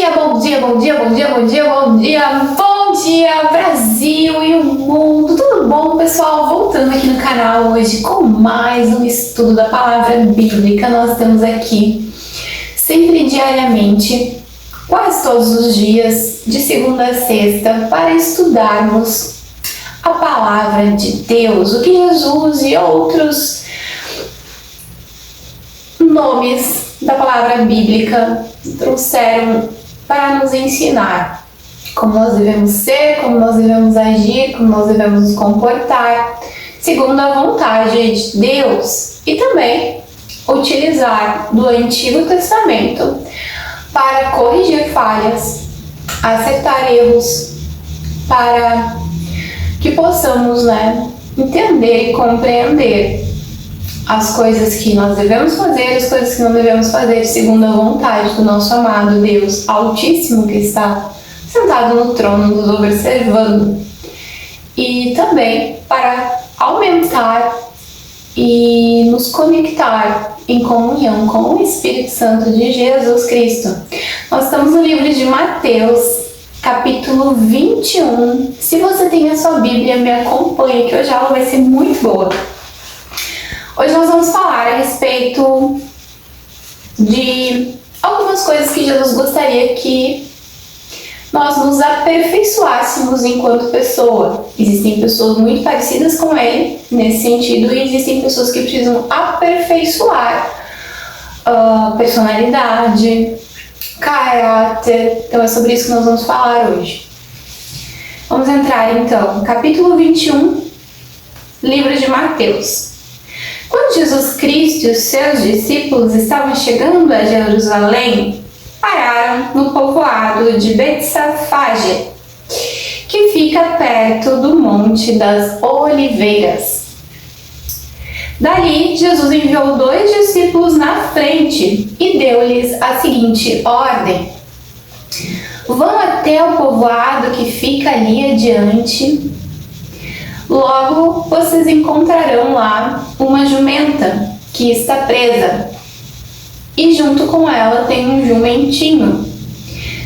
dia, bom dia, bom dia, bom dia, bom dia, bom dia, bom dia, Brasil e o mundo, tudo bom, pessoal? Voltando aqui no canal hoje com mais um estudo da palavra bíblica. Nós estamos aqui sempre diariamente, quase todos os dias, de segunda a sexta, para estudarmos a palavra de Deus, o que Jesus e outros nomes da palavra bíblica trouxeram para nos ensinar como nós devemos ser, como nós devemos agir, como nós devemos nos comportar segundo a vontade de Deus, e também utilizar do Antigo Testamento para corrigir falhas, acertar erros, para que possamos, entender e compreender as coisas que nós devemos fazer, as coisas que não devemos fazer, segundo a vontade do nosso amado Deus Altíssimo, que está sentado no trono nos observando. E também para aumentar e nos conectar em comunhão com o Espírito Santo de Jesus Cristo. Nós estamos no livro de Mateus, capítulo 21. Se você tem a sua Bíblia, me acompanhe, que hoje a aula vai ser muito boa. Hoje nós vamos falar a respeito de algumas coisas que Jesus gostaria que nós nos aperfeiçoássemos enquanto pessoa. Existem pessoas muito parecidas com ele nesse sentido, e existem pessoas que precisam aperfeiçoar personalidade, caráter. Então é sobre isso que nós vamos falar hoje. Vamos entrar então, capítulo 21, livro de Mateus. Quando Jesus Cristo e os seus discípulos estavam chegando a Jerusalém, pararam no povoado de Betsafage, que fica perto do Monte das Oliveiras. Dali, Jesus enviou 2 discípulos na frente e deu-lhes a seguinte ordem: vão até o povoado que fica ali adiante. Logo, vocês encontrarão lá uma jumenta que está presa, e junto com ela tem um jumentinho.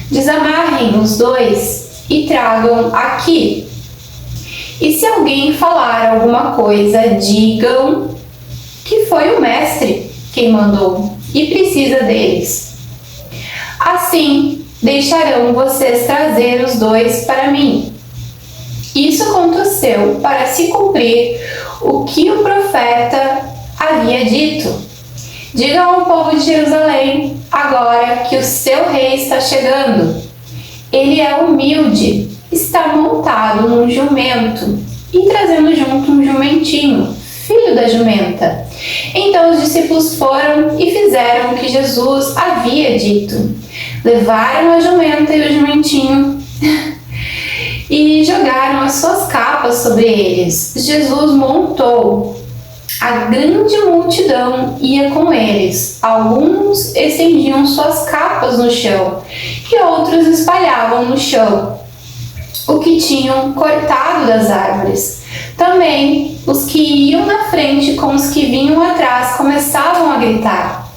Desamarrem os 2 e tragam aqui. E se alguém falar alguma coisa, digam que foi o mestre quem mandou e precisa deles. Assim, deixarão vocês trazer os 2 para mim. Isso aconteceu para se cumprir o que o profeta havia dito. Digam ao povo de Jerusalém agora que o seu rei está chegando. Ele é humilde, está montado num jumento e trazendo junto um jumentinho, filho da jumenta. Então os discípulos foram e fizeram o que Jesus havia dito. Levaram a jumenta e o jumentinho e jogaram as suas capas sobre eles. Jesus montou. A grande multidão ia com eles. Alguns estendiam suas capas no chão e outros espalhavam no chão o que tinham cortado das árvores. Também os que iam na frente com os que vinham atrás começavam a gritar: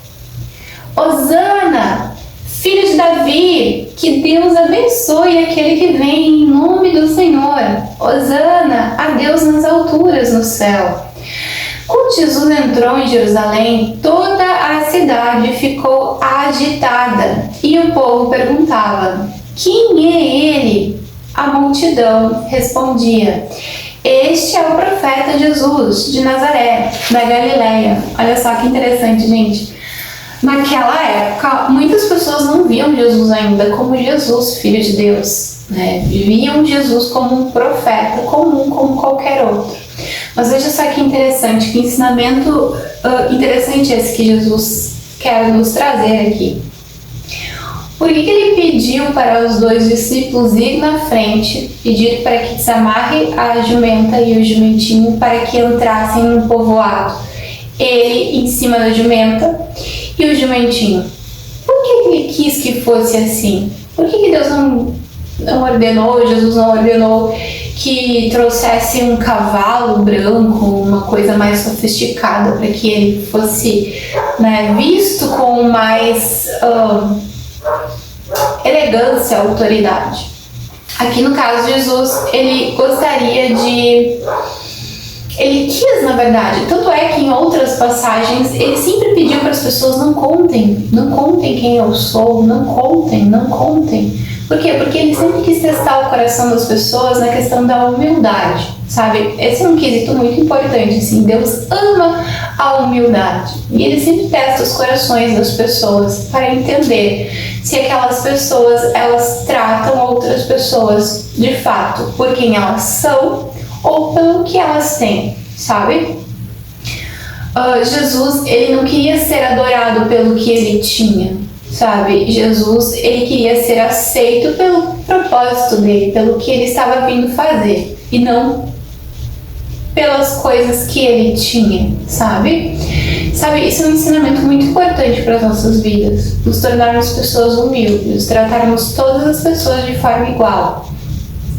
Hosana, filho de Davi, que Deus abençoe aquele que vem em nome do Senhor. Hosana a Deus nas alturas no céu. Quando Jesus entrou em Jerusalém, toda a cidade ficou agitada e o povo perguntava: quem é ele? A multidão respondia: este é o profeta Jesus de Nazaré, da Galileia. Olha só que interessante, gente. Naquela época, muitas pessoas não viam Jesus ainda como Jesus, Filho de Deus, Viam Jesus como um profeta comum, como qualquer outro. Mas veja só que interessante, que ensinamento interessante esse que Jesus quer nos trazer aqui. Por que ele pediu para os 2 discípulos ir na frente, pedir para que desamarre a jumenta e o jumentinho para que entrassem no povoado? Ele em cima da jumenta e o jumentinho. Por que ele quis que fosse assim? Por que Deus não ordenou, Jesus não ordenou que trouxesse um cavalo branco, uma coisa mais sofisticada, para que ele fosse visto com mais elegância ser autoridade. Aqui no caso, Jesus, ele quis, na verdade, tanto é que em outras passagens ele sempre pediu para as pessoas: não contem quem eu sou, não contem. Por quê? Porque ele sempre quis testar o coração das pessoas na questão da humildade, sabe? Esse é um quesito muito importante, assim, Deus ama a humildade e ele sempre testa os corações das pessoas para entender se aquelas pessoas, elas tratam outras pessoas de fato por quem elas são ou pelo que elas têm, sabe? Jesus, ele não queria ser adorado pelo que ele tinha, sabe? Jesus, ele queria ser aceito pelo propósito dele, pelo que ele estava vindo fazer, e não pelas coisas que ele tinha, sabe? Sabe, isso é um ensinamento muito importante para as nossas vidas, nos tornarmos pessoas humildes, tratarmos todas as pessoas de forma igual,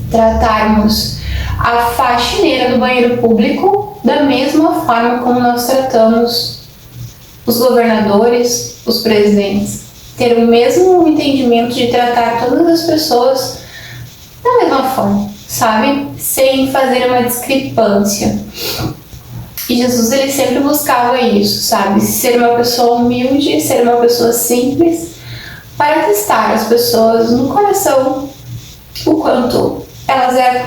tratarmos a faxineira do banheiro público da mesma forma como nós tratamos os governadores, os presidentes, ter o mesmo entendimento de tratar todas as pessoas da mesma forma, sabe? Sem fazer uma discrepância. E Jesus, ele sempre buscava isso, sabe? Ser uma pessoa humilde, ser uma pessoa simples, para testar as pessoas no coração o quanto elas eram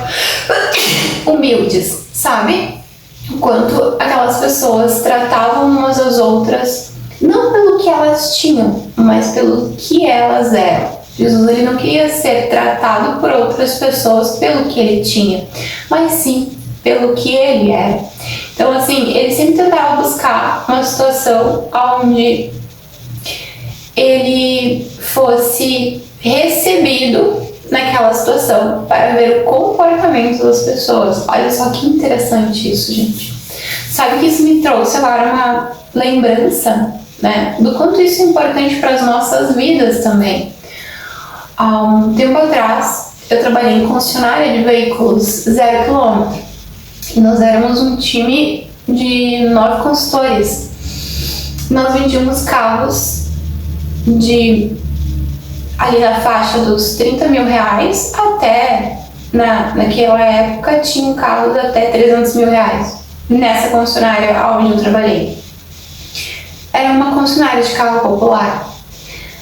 humildes, sabe? O quanto aquelas pessoas tratavam umas às outras, não pelo que elas tinham, mas pelo que elas eram. Jesus, ele não queria ser tratado por outras pessoas pelo que ele tinha, mas sim pelo que ele era. Então, assim, ele sempre tentava buscar uma situação onde ele fosse recebido naquela situação para ver o comportamento das pessoas. Olha só que interessante isso, gente. Sabe que isso me trouxe agora uma lembrança, né, do quanto isso é importante para as nossas vidas também. Há um tempo atrás, eu trabalhei em concessionária de veículos 0 km. E nós éramos um time de 9 consultores. Nós vendíamos carros ali na faixa dos 30 mil reais até, naquela época, tinha um carro de até 300 mil reais. Nessa concessionária onde eu trabalhei. Era uma concessionária de carro popular.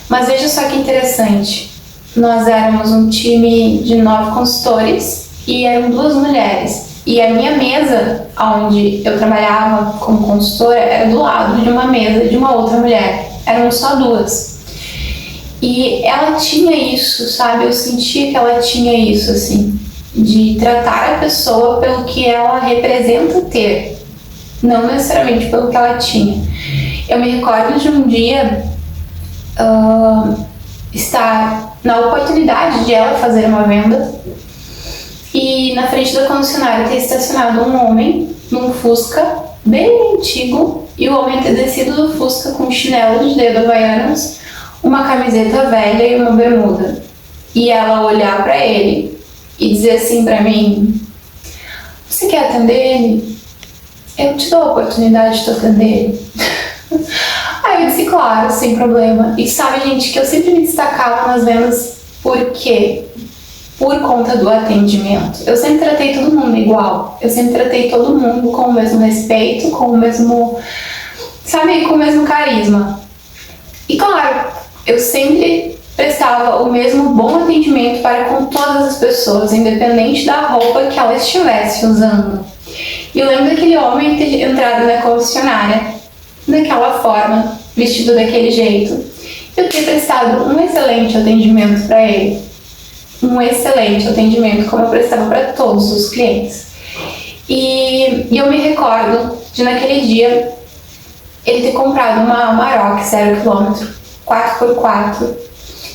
Mas veja só que interessante. Nós éramos um time de 9 consultores e eram 2 mulheres. E a minha mesa, onde eu trabalhava como consultora, era do lado de uma mesa de uma outra mulher. Eram só 2. E ela tinha isso, sabe? Eu sentia que ela tinha isso, assim, de tratar a pessoa pelo que ela representa ter, não necessariamente pelo que ela tinha. Eu me recordo de um dia estar na oportunidade de ela fazer uma venda e na frente da concessionária ter estacionado um homem num Fusca bem antigo e o homem ter descido do Fusca com chinelo de dedo havaianas, uma camiseta velha e uma bermuda. E ela olhar pra ele e dizer assim pra mim: você quer atender ele? Eu te dou a oportunidade de tu atender ele. Aí eu disse: claro, sem problema. E sabe, gente, que eu sempre me destacava nas vendas. Por quê? Por conta do atendimento. Eu sempre tratei todo mundo igual. Eu sempre tratei todo mundo com o mesmo respeito, com o mesmo, sabe, com o mesmo carisma. E claro, eu sempre prestava o mesmo bom atendimento para com todas as pessoas, independente da roupa que ela estivesse usando. E eu lembro daquele homem ter entrado na concessionária daquela forma, vestido daquele jeito. Eu ter prestado um excelente atendimento para ele. Um excelente atendimento, como eu prestava para todos os clientes. E eu me recordo de, naquele dia, ele ter comprado uma Amarok 0 km, 4x4,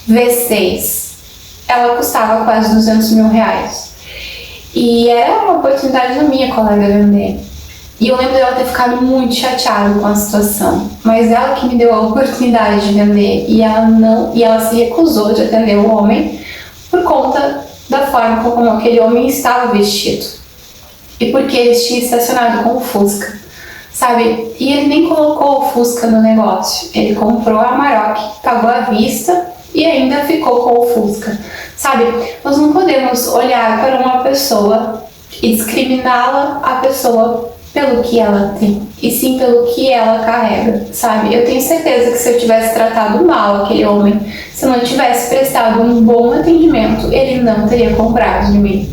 V6. Ela custava quase 200 mil reais. E era uma oportunidade da minha colega vender. E eu lembro dela ter ficado muito chateada com a situação. Mas ela que me deu a oportunidade de vender. E ela se recusou de atender o homem por conta da forma como aquele homem estava vestido. E porque ele tinha estacionado com o Fusca. Sabe? E ele nem colocou o Fusca no negócio. Ele comprou a Amarok, pagou à vista e ainda ficou com o Fusca. sabe? Nós não podemos olhar para uma pessoa e discriminá-la, a pessoa, pelo que ela tem, e sim pelo que ela carrega, sabe? Eu tenho certeza que se eu tivesse tratado mal aquele homem, se eu não tivesse prestado um bom atendimento, ele não teria comprado de mim.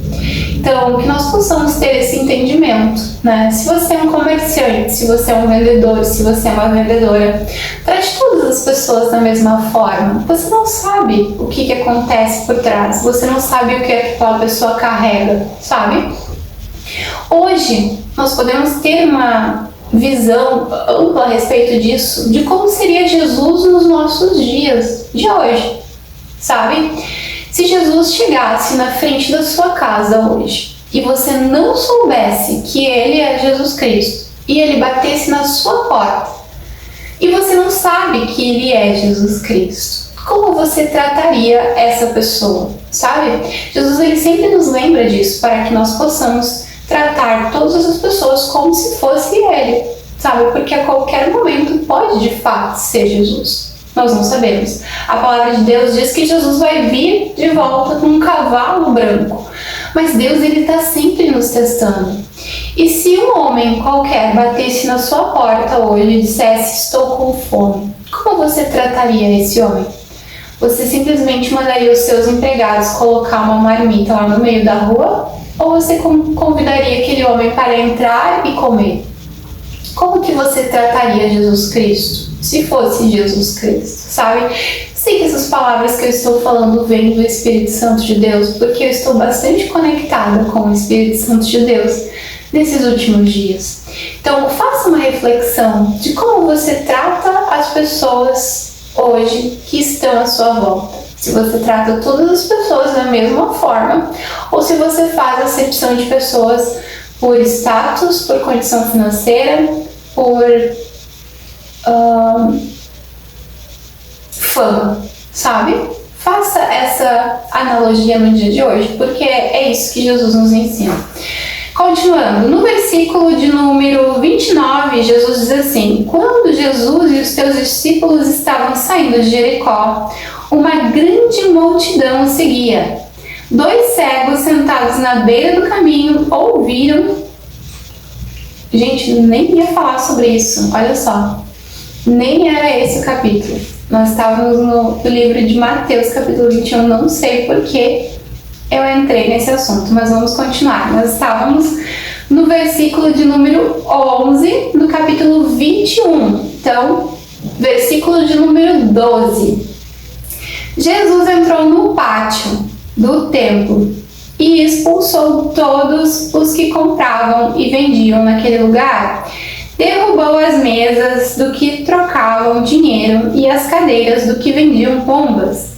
Então, que nós possamos ter esse entendimento, né? Se você é um comerciante, se você é um vendedor, se você é uma vendedora, trate todas as pessoas da mesma forma. Você não sabe o que acontece por trás, você não sabe o que aquela pessoa carrega, sabe? Hoje, nós podemos ter uma visão ampla a respeito disso, de como seria Jesus nos nossos dias de hoje, sabe? Se Jesus chegasse na frente da sua casa hoje e você não soubesse que Ele é Jesus Cristo e Ele batesse na sua porta e você não sabe que Ele é Jesus Cristo, como você trataria essa pessoa, sabe? Jesus, Ele sempre nos lembra disso para que nós possamos tratar todas as pessoas como se fosse Ele, sabe? Porque a qualquer momento pode de fato ser Jesus. Nós não sabemos. A palavra de Deus diz que Jesus vai vir de volta com um cavalo branco. Mas Deus, Ele está sempre nos testando. E se um homem qualquer batesse na sua porta hoje e dissesse, estou com fome, como você trataria esse homem? Você simplesmente mandaria os seus empregados colocar uma marmita lá no meio da rua? Ou você convidaria aquele homem para entrar e comer? Como que você trataria Jesus Cristo, se fosse Jesus Cristo, sabe? Sei que essas palavras que eu estou falando vêm do Espírito Santo de Deus, porque eu estou bastante conectada com o Espírito Santo de Deus nesses últimos dias. Então, faça uma reflexão de como você trata as pessoas hoje que estão à sua volta. Se você trata todas as pessoas da mesma forma, ou se você faz acepção de pessoas por status, por condição financeira, por fama, sabe? Faça essa analogia no dia de hoje, porque é isso que Jesus nos ensina. Continuando, no versículo de número 29, Jesus diz assim: quando Jesus e os seus discípulos estavam saindo de Jericó, uma grande multidão o seguia. 2 cegos sentados na beira do caminho ouviram. Gente, nem ia falar sobre isso, olha só. Nem era esse o capítulo. Nós estávamos no livro de Mateus, capítulo 21, não sei porque eu entrei nesse assunto, mas vamos continuar. Nós estávamos no versículo de número 11, do capítulo 21. Então, versículo de número 12. Jesus entrou no pátio do templo e expulsou todos os que compravam e vendiam naquele lugar. Derrubou as mesas do que trocavam dinheiro e as cadeiras do que vendiam pombas.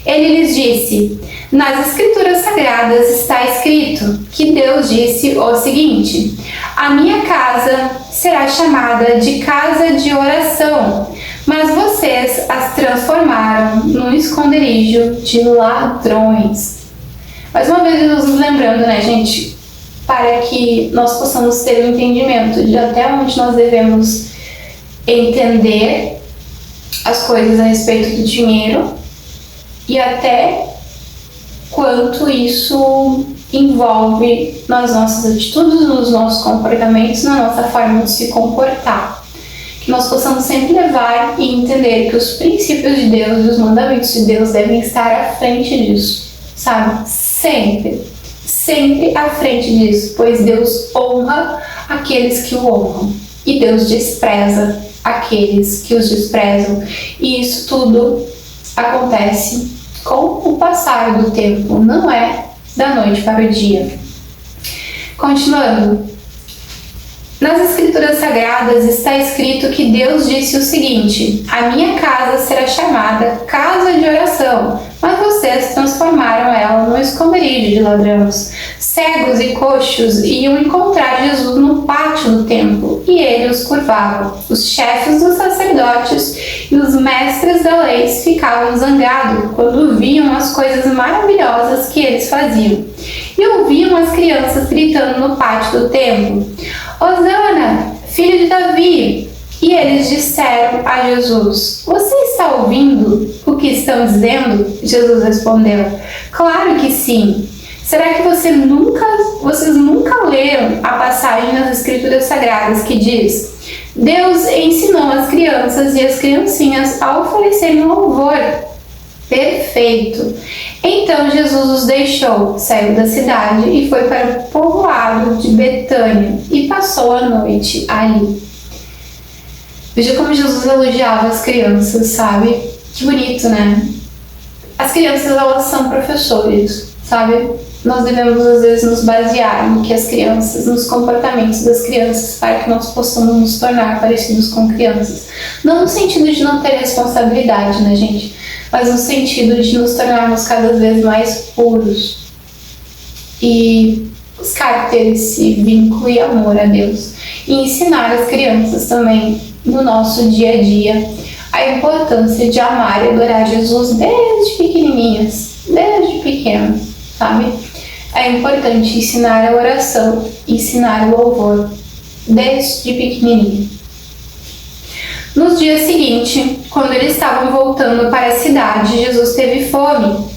Ele lhes disse: nas Escrituras Sagradas está escrito que Deus disse o seguinte: a minha casa será chamada de casa de oração, mas vocês as transformaram num esconderijo de ladrões. Mais uma vez, Jesus nos lembrando, né, gente, para que nós possamos ter um entendimento de até onde nós devemos entender as coisas a respeito do dinheiro e até quanto isso envolve nas nossas atitudes, nos nossos comportamentos, na nossa forma de se comportar. Que nós possamos sempre levar e entender que os princípios de Deus e os mandamentos de Deus devem estar à frente disso, sabe? Sempre à frente disso, pois Deus honra aqueles que o honram e Deus despreza aqueles que os desprezam. E isso tudo acontece com o passar do tempo, não é da noite para o dia. Continuando, nas Escrituras Sagradas está escrito que Deus disse o seguinte: a minha casa será chamada casa de oração, mas vocês transformaram ela num esconderijo de ladrões. Cegos e coxos iam encontrar Jesus no pátio do templo e ele os curvava. Os chefes dos sacerdotes e os mestres da lei ficavam zangados quando viam as coisas maravilhosas que eles faziam e ouviam as crianças gritando no pátio do templo: Hosana, filho de Davi! E eles disseram a Jesus: Você está ouvindo o que estão dizendo? Jesus respondeu: Claro que sim. Será que vocês nunca leram a passagem nas Escrituras Sagradas que diz: Deus ensinou as crianças e as criancinhas a oferecerem louvor? Perfeito! Então Jesus os deixou, saiu da cidade e foi para o povoado de Betânia e passou a noite ali. Veja como Jesus elogiava as crianças, sabe? Que bonito, né? As crianças, elas são professores, sabe? Nós devemos, às vezes, nos basear no que as crianças, nos comportamentos das crianças, para que nós possamos nos tornar parecidos com crianças. Não no sentido de não ter responsabilidade, né, gente? Mas no sentido de nos tornarmos cada vez mais puros e buscar ter esse vínculo e amor a Deus. E ensinar as crianças também, no nosso dia a dia, a importância de amar e adorar Jesus desde pequenininhas, desde pequenas, sabe? É importante ensinar a oração, ensinar o louvor, desde pequenininho. No dia seguinte, quando eles estavam voltando para a cidade, Jesus teve fome.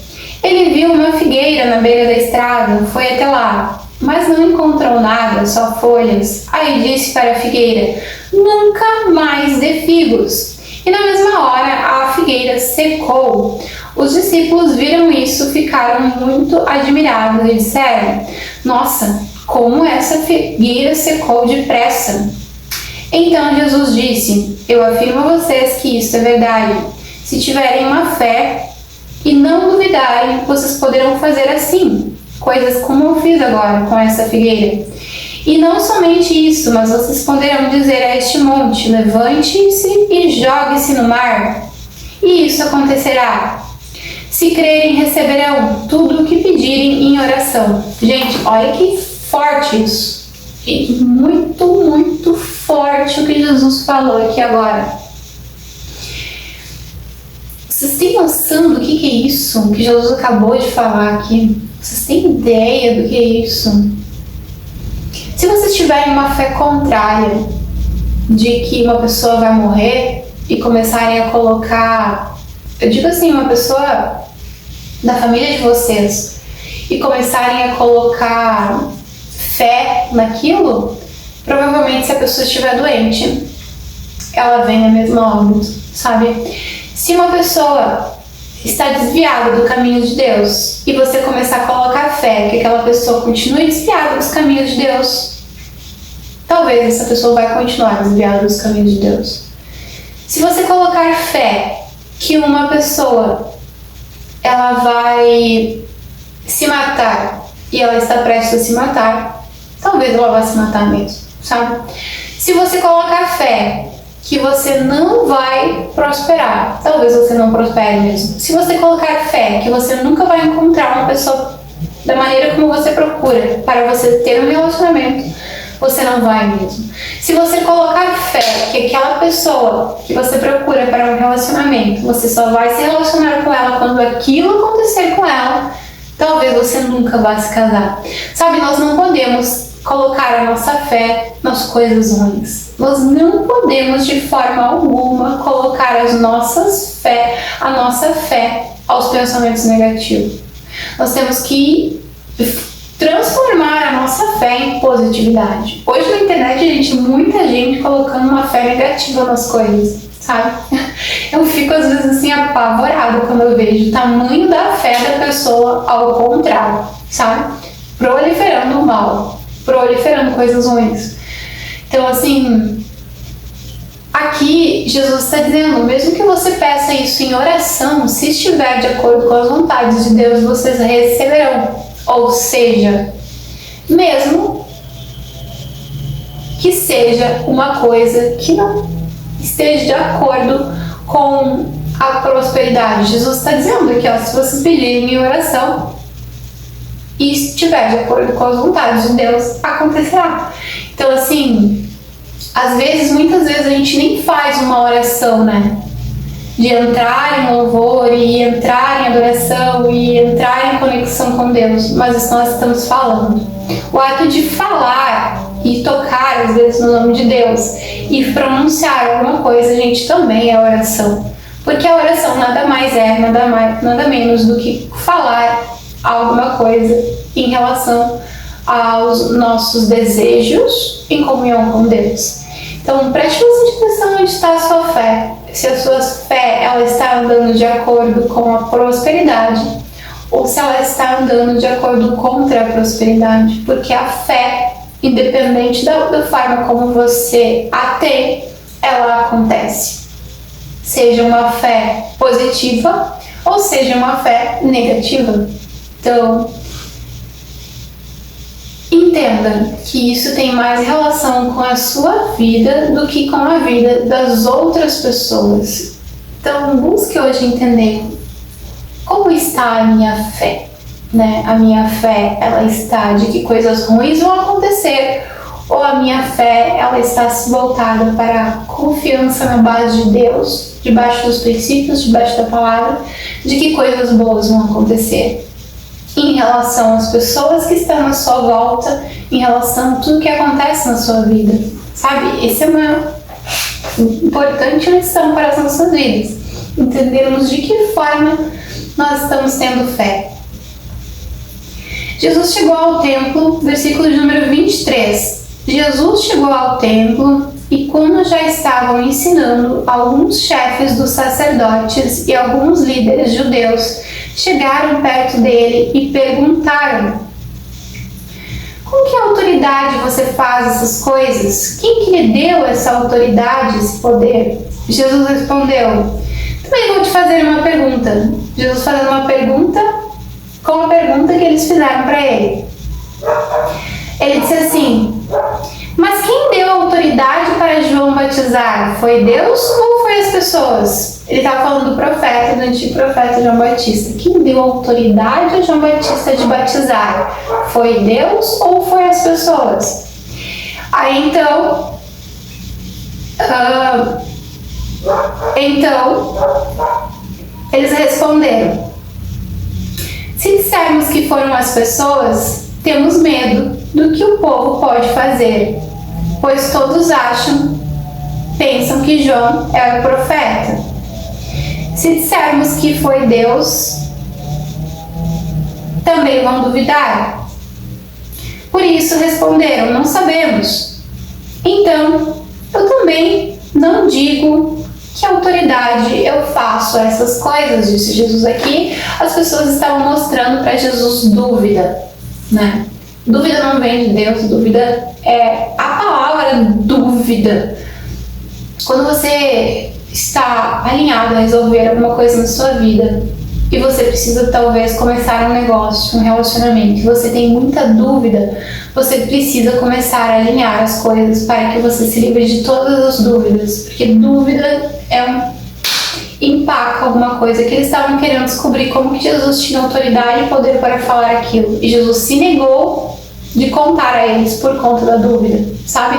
Ele viu uma figueira na beira da estrada, foi até lá, mas não encontrou nada, só folhas. Aí disse para a figueira: Nunca mais dê figos. E na mesma hora a figueira secou. Os discípulos viram isso, ficaram muito admirados e disseram: Nossa, como essa figueira secou depressa. Então Jesus disse: Eu afirmo a vocês que isso é verdade. Se tiverem uma fé e não duvidarem, vocês poderão fazer assim, coisas como eu fiz agora com essa figueira. E não somente isso, mas vocês poderão dizer a este monte: levante-se e jogue-se no mar. E isso acontecerá. Se crerem, receberão tudo o que pedirem em oração. Gente, olha que forte isso. E muito, muito forte o que Jesus falou aqui agora. Vocês têm noção do que é isso que Jesus acabou de falar aqui? Vocês têm ideia do que é isso? Se vocês tiverem uma fé contrária de que uma pessoa vai morrer e começarem a colocar, eu digo assim, uma pessoa da família de vocês, e começarem a colocar fé naquilo, provavelmente se a pessoa estiver doente, ela vem a mesma óbito, sabe? Se uma pessoa está desviada do caminho de Deus e você começar a colocar fé que aquela pessoa continue desviada dos caminhos de Deus, talvez essa pessoa vai continuar desviada dos caminhos de Deus. Se você colocar fé que uma pessoa ela vai se matar e ela está prestes a se matar, talvez ela vá se matar mesmo, sabe? Se você colocar fé que você não vai prosperar, talvez você não prospere mesmo. Se você colocar fé que você nunca vai encontrar uma pessoa da maneira como você procura para você ter um relacionamento, você não vai mesmo. Se você colocar fé que aquela pessoa que você procura para um relacionamento, você só vai se relacionar com ela quando aquilo acontecer com ela, talvez você nunca vá se casar. Sabe, nós não podemos colocar a nossa fé nas coisas ruins. Nós não podemos de forma alguma colocar a nossa fé aos pensamentos negativos. Nós temos que transformar a nossa fé em positividade. Hoje na internet, gente, muita gente colocando uma fé negativa nas coisas, sabe? Eu fico às vezes assim apavorada quando eu vejo o tamanho da fé da pessoa ao contrário, sabe? Proliferando o mal, proliferando coisas ruins. Então, assim, aqui Jesus está dizendo, mesmo que você peça isso em oração, se estiver de acordo com as vontades de Deus, vocês receberão. Ou seja, mesmo que seja uma coisa que não esteja de acordo com a prosperidade. Jesus está dizendo aqui, ó, se vocês pedirem em oração e estiver de acordo com as vontades de Deus, acontecerá. Então, assim, às vezes, muitas vezes a gente nem faz uma oração, né? De entrar em louvor e entrar em adoração e entrar em conexão com Deus, mas nós estamos falando. O ato de falar e tocar às vezes no nome de Deus e pronunciar alguma coisa, gente, também é oração. Porque a oração nada mais é, nada menos do que falar alguma coisa em relação aos nossos desejos em comunhão com Deus. Então, preste bastante atenção onde está a sua fé. Se a sua fé ela está andando de acordo com a prosperidade ou se ela está andando de acordo contra a prosperidade. Porque a fé, independente da forma como você a tem, ela acontece. Seja uma fé positiva ou seja uma fé negativa. Então, entenda que isso tem mais relação com a sua vida do que com a vida das outras pessoas. Então, busque hoje entender como está a minha fé, né? A minha fé, ela está de que coisas ruins vão acontecer, ou a minha fé, ela está voltada para a confiança na base de Deus, debaixo dos princípios, debaixo da palavra, de que coisas boas vão acontecer em relação às pessoas que estão à sua volta, em relação a tudo que acontece na sua vida, sabe? Essa é uma importante lição para as nossas vidas, entendermos de que forma nós estamos tendo fé. Jesus chegou ao templo, versículo de número 23. Jesus chegou ao templo e quando já estavam ensinando, alguns chefes dos sacerdotes e alguns líderes judeus chegaram perto dele e perguntaram: com que autoridade você faz essas coisas? Quem que lhe deu essa autoridade, esse poder? Jesus respondeu: também vou te fazer uma pergunta. Jesus fazendo uma pergunta com a pergunta que eles fizeram para ele. Ele disse assim: mas quem deu autoridade para João batizar? Foi Deus ou foi as pessoas? Ele estava falando do profeta, do antigo profeta João Batista. Quem deu autoridade a João Batista de batizar? Foi Deus ou foi as pessoas? Aí então eles responderam: se dissermos que foram as pessoas, temos medo do que o povo pode fazer, pois todos pensam que João é o profeta. Se dissermos que foi Deus, também vão duvidar. Por isso responderam: não sabemos. Então, eu também não digo que autoridade eu faço essas coisas, disse Jesus aqui. As pessoas estavam mostrando para Jesus dúvida, né? Dúvida não vem de Deus, dúvida é a palavra dúvida. Quando você está alinhado a resolver alguma coisa na sua vida e você precisa talvez começar um negócio, um relacionamento, e você tem muita dúvida, você precisa começar a alinhar as coisas para que você se livre de todas as dúvidas, porque dúvida empaca alguma coisa que eles estavam querendo descobrir, como que Jesus tinha autoridade e poder para falar aquilo, e Jesus se negou de contar a eles por conta da dúvida, sabe?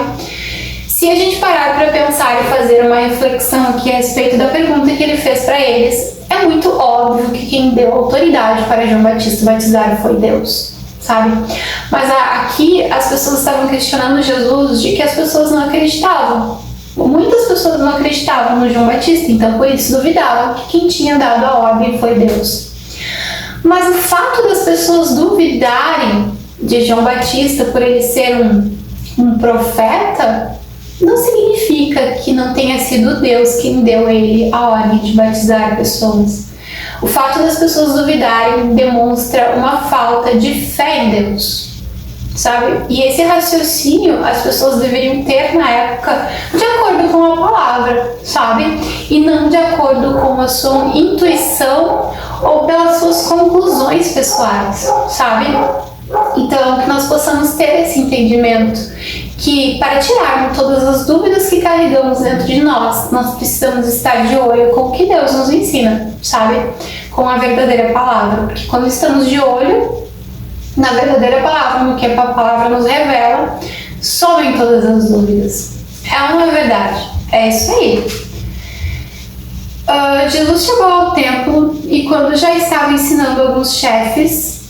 Se a gente parar para pensar e fazer uma reflexão aqui a respeito da pergunta que ele fez para eles, é muito óbvio que quem deu autoridade para João Batista batizar foi Deus, sabe? Mas aqui as pessoas estavam questionando Jesus de que as pessoas não acreditavam. Muitas pessoas não acreditavam no João Batista, então por isso duvidavam que quem tinha dado a ordem foi Deus. Mas o fato das pessoas duvidarem de João Batista por ele ser um profeta não significa que não tenha sido Deus quem deu a ele a ordem de batizar pessoas. O fato das pessoas duvidarem demonstra uma falta de fé em Deus, sabe? E esse raciocínio as pessoas deveriam ter na época de acordo com a palavra, sabe? E não de acordo com a sua intuição ou pelas suas conclusões pessoais, sabe? Então, que nós possamos ter esse entendimento que para tirarmos todas as dúvidas que carregamos dentro de nós, nós precisamos estar de olho com o que Deus nos ensina, sabe? Com a verdadeira palavra, porque quando estamos de olho na verdadeira palavra, no que a palavra nos revela, somem todas as dúvidas. É uma verdade, é isso aí. Jesus chegou ao templo e quando já estava ensinando alguns chefes,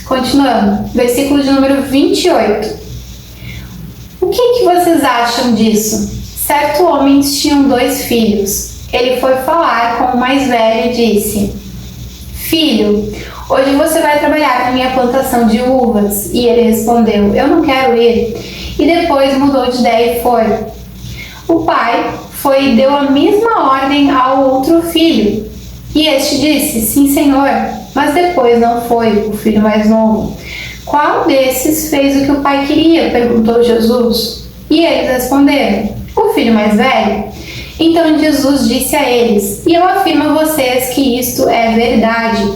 continuando, versículo de número 28. que vocês acham disso? Certo homem tinha 2 filhos. Ele foi falar com o mais velho e disse: Filho, hoje você vai trabalhar na minha plantação de uvas. E ele respondeu: Eu não quero ir. E depois mudou de ideia e foi. O pai foi e deu a mesma ordem ao outro filho. E este disse: Sim, senhor. Mas depois não foi, o filho mais novo. Qual desses fez o que o pai queria? Perguntou Jesus. E eles responderam: O filho mais velho. Então Jesus disse a eles: E eu afirmo a vocês que isto é verdade.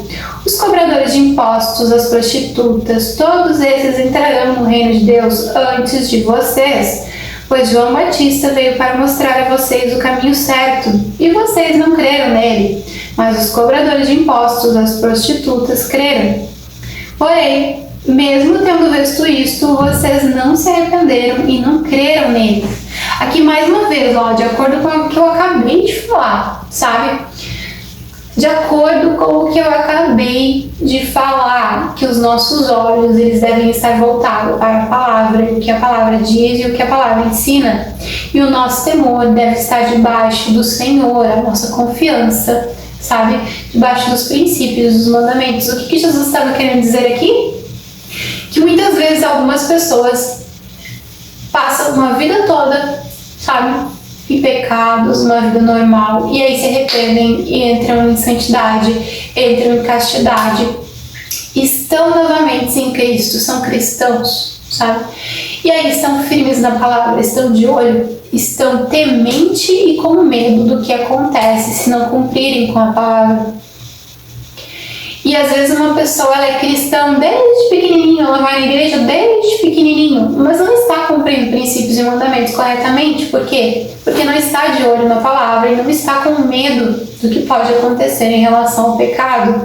Os cobradores de impostos, as prostitutas, todos esses entrarão no reino de Deus antes de vocês. Pois João Batista veio para mostrar a vocês o caminho certo, e vocês não creram nele. Mas os cobradores de impostos, as prostitutas, creram. Porém, mesmo tendo visto isto, vocês não se arrependeram e não creram nele. Aqui mais uma vez, ó, de acordo com o que eu acabei de falar, sabe? De acordo com o que eu acabei de falar, que os nossos olhos eles devem estar voltados para a palavra, o que a palavra diz e o que a palavra ensina. E o nosso temor deve estar debaixo do Senhor, a nossa confiança, sabe? Debaixo dos princípios, dos mandamentos. O que Jesus estava querendo dizer aqui? Que muitas vezes algumas pessoas passam uma vida toda, sabe, em pecados, uma vida normal, e aí se arrependem e entram em santidade, entram em castidade, estão novamente em Cristo, são cristãos, sabe? E aí estão firmes na palavra, estão de olho, estão temente e com medo do que acontece se não cumprirem com a palavra. E às vezes uma pessoa ela é cristã desde pequenininho, ela vai na igreja desde pequenininho, mas não está cumprindo princípios e mandamentos corretamente. Por quê? Porque não está de olho na palavra e não está com medo do que pode acontecer em relação ao pecado.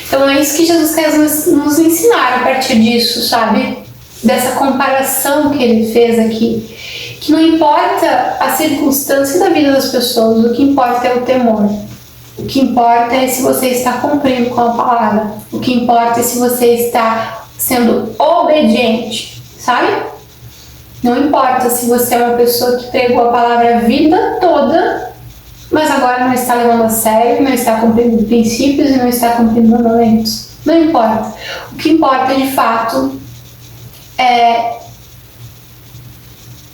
Então é isso que Jesus quer nos ensinar a partir disso, sabe? Dessa comparação que ele fez aqui. Que não importa a circunstância da vida das pessoas, o que importa é o temor. O que importa é se você está cumprindo com a palavra. O que importa é se você está sendo obediente, sabe? Não importa se você é uma pessoa que pregou a palavra a vida toda, mas agora não está levando a sério, não está cumprindo princípios e não está cumprindo mandamentos. Não importa. O que importa de fato é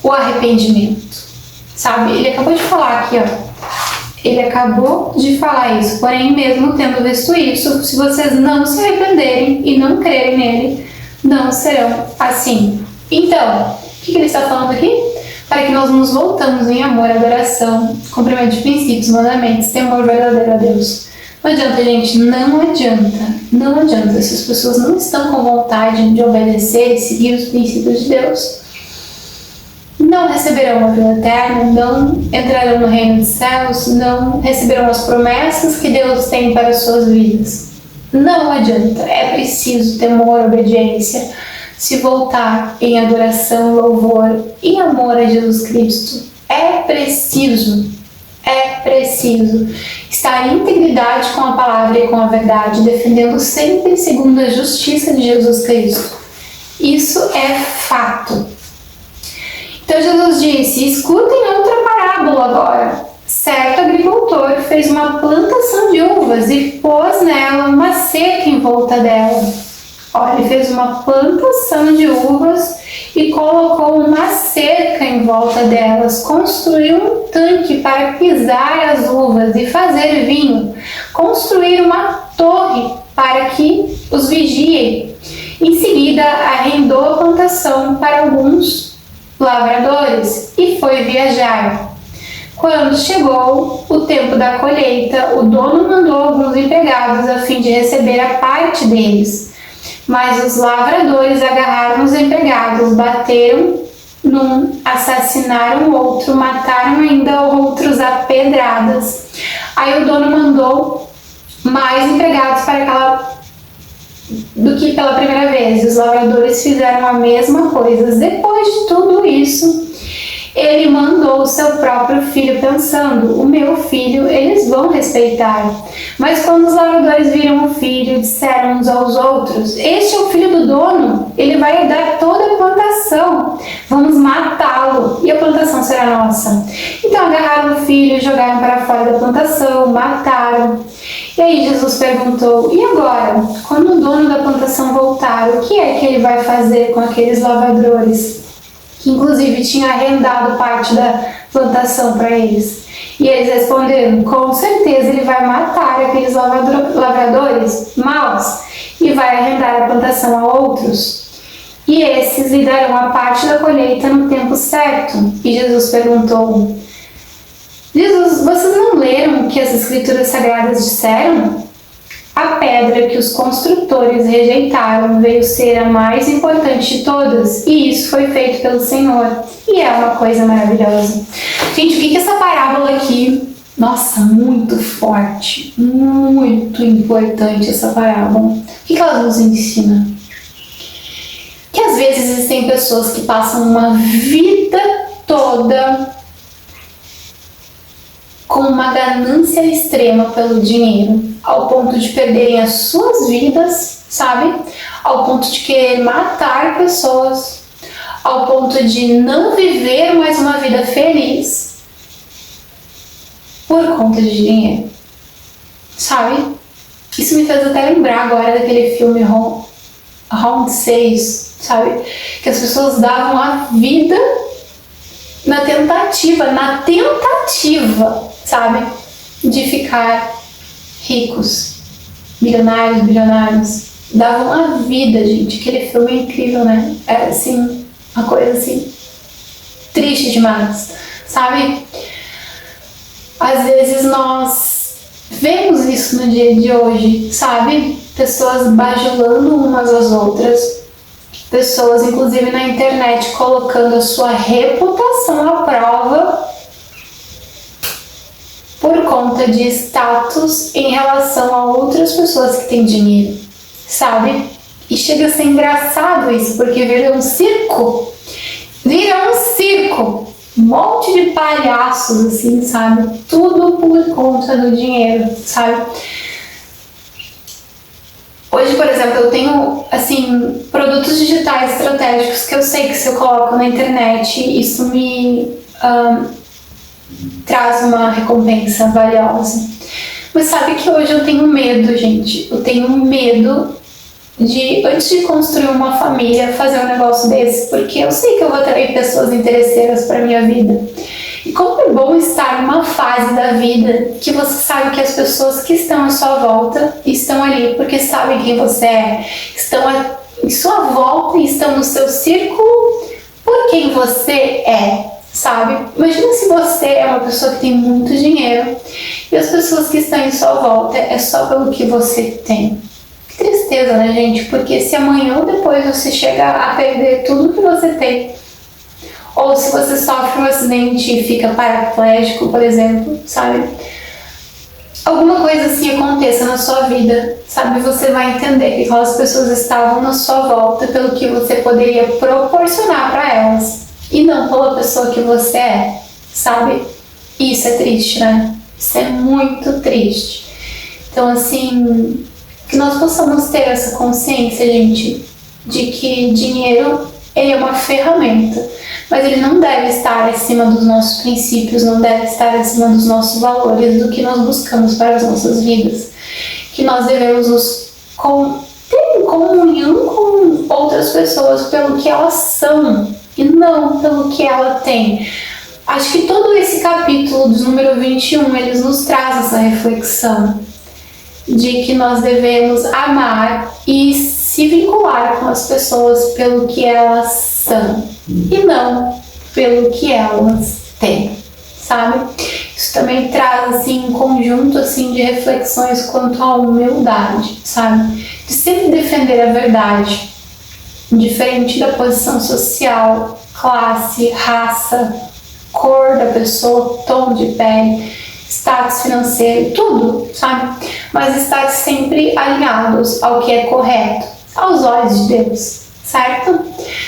o arrependimento, sabe? Ele acabou de falar aqui, ó. Ele acabou de falar isso, porém, mesmo tendo visto isso, se vocês não se arrependerem e não crerem nele, não serão assim. Então, o que ele está falando aqui? Para que nós nos voltamos em amor, adoração, cumprimento de princípios, mandamentos, temor verdadeiro a Deus. Não adianta, gente, não adianta. Se as pessoas não estão com vontade de obedecer e seguir os princípios de Deus, não receberão a vida eterna, não entrarão no reino dos céus, não receberão as promessas que Deus tem para as suas vidas. Não adianta, é preciso temor, obediência, se voltar em adoração, louvor e amor a Jesus Cristo. É preciso estar em integridade com a palavra e com a verdade, defendendo sempre segundo a justiça de Jesus Cristo. Isso é fato. Então Jesus disse: escutem outra parábola agora. Certo agricultor fez uma plantação de uvas e pôs nela uma cerca em volta dela. Olha, ele fez uma plantação de uvas e colocou uma cerca em volta delas. Construiu um tanque para pisar as uvas e fazer vinho. Construir uma torre para que os vigiem. Em seguida, arrendou a plantação para alguns lavradores e foi viajar. Quando chegou o tempo da colheita, o dono mandou alguns empregados a fim de receber a parte deles. Mas os lavradores agarraram os empregados, bateram num, assassinaram outro, mataram ainda outros a pedradas. Aí o dono mandou mais empregados para do que pela primeira vez. Os lavradores fizeram a mesma coisa. Depois de tudo isso, Ele mandou o seu próprio filho pensando, o meu filho eles vão respeitar. Mas quando os lavradores viram o filho, disseram uns aos outros, este é o filho do dono, ele vai herdar toda a plantação, vamos matá-lo e a plantação será nossa. Então agarraram o filho, jogaram para fora da plantação, mataram. E aí Jesus perguntou, e agora, quando o dono da plantação voltar, o que é que ele vai fazer com aqueles lavradores? Que inclusive tinha arrendado parte da plantação para eles. E eles responderam, com certeza ele vai matar aqueles lavradores maus e vai arrendar a plantação a outros. E esses lhe darão a parte da colheita no tempo certo. E Jesus perguntou, vocês não leram o que as escrituras sagradas disseram? A pedra que os construtores rejeitaram veio ser a mais importante de todas, e isso foi feito pelo Senhor, e é uma coisa maravilhosa. Gente, o que essa parábola aqui, nossa, muito forte, muito importante essa parábola. O que ela nos ensina? Que às vezes existem pessoas que passam uma vida toda com uma ganância extrema pelo dinheiro, ao ponto de perderem as suas vidas, sabe? Ao ponto de querer matar pessoas, ao ponto de não viver mais uma vida feliz por conta de dinheiro, sabe? Isso me fez até lembrar agora daquele filme Round 6, sabe? Que as pessoas davam a vida na tentativa, sabe, de ficar ricos, bilionários, davam a vida, gente. Aquele filme é incrível, né? É assim, uma coisa assim, triste demais, sabe? Às vezes nós vemos isso no dia de hoje, sabe? Pessoas bajulando umas às outras, pessoas inclusive na internet colocando a sua reputação à prova por conta de status em relação a outras pessoas que têm dinheiro, sabe? E chega a ser engraçado isso, porque vira um circo, um monte de palhaços, assim, sabe? Tudo por conta do dinheiro, sabe? Hoje, por exemplo, eu tenho, assim, produtos digitais estratégicos que eu sei que se eu coloco na internet, isso me traz uma recompensa valiosa. Mas sabe que hoje eu tenho medo, gente. Eu tenho medo de, antes de construir uma família, fazer um negócio desse, porque eu sei que eu vou atrair pessoas interesseiras para minha vida. E como é bom estar numa fase da vida que você sabe que as pessoas que estão à sua volta estão ali porque sabem quem você é, estão em sua volta e estão no seu círculo por quem você é, sabe? Imagina se você é uma pessoa que tem muito dinheiro e as pessoas que estão em sua volta é só pelo que você tem. Que tristeza, né, gente? Porque se amanhã ou depois você chegar a perder tudo que você tem, ou se você sofre um acidente e fica paraplégico, por exemplo, sabe? Alguma coisa assim aconteça na sua vida, sabe? Você vai entender que aquelas pessoas estavam na sua volta pelo que você poderia proporcionar para elas e não pela pessoa que você é, sabe? Isso é triste, né? Isso é muito triste. Então, assim, que nós possamos ter essa consciência, gente, de que dinheiro ele é uma ferramenta, mas ele não deve estar acima dos nossos princípios, não deve estar acima dos nossos valores, do que nós buscamos para as nossas vidas. Que nós devemos nos ter comunhão com outras pessoas pelo que elas são e não pelo que ela tem. Acho que todo esse capítulo do número 21, eles nos traz essa reflexão de que nós devemos amar e se vincular com as pessoas pelo que elas são e não pelo que elas têm, sabe? Isso também traz assim um conjunto assim de reflexões quanto à humildade, sabe? De sempre defender a verdade, diferente da posição social, classe, raça, cor da pessoa, tom de pele, status financeiro, tudo, sabe? Mas estar sempre alinhados ao que é correto, aos olhos de Deus, certo?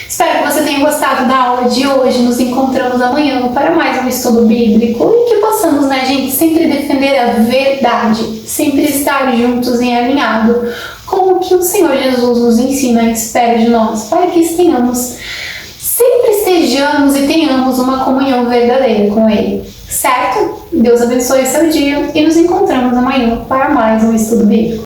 Espero que você tenha gostado da aula de hoje. Nos encontramos amanhã para mais um estudo bíblico e que possamos, né, gente, sempre defender a verdade, sempre estar juntos e alinhado com o que o Senhor Jesus nos ensina e espera de nós, para que sempre estejamos e tenhamos uma comunhão verdadeira com Ele, certo? Deus abençoe seu dia e nos encontramos amanhã para mais um estudo bíblico.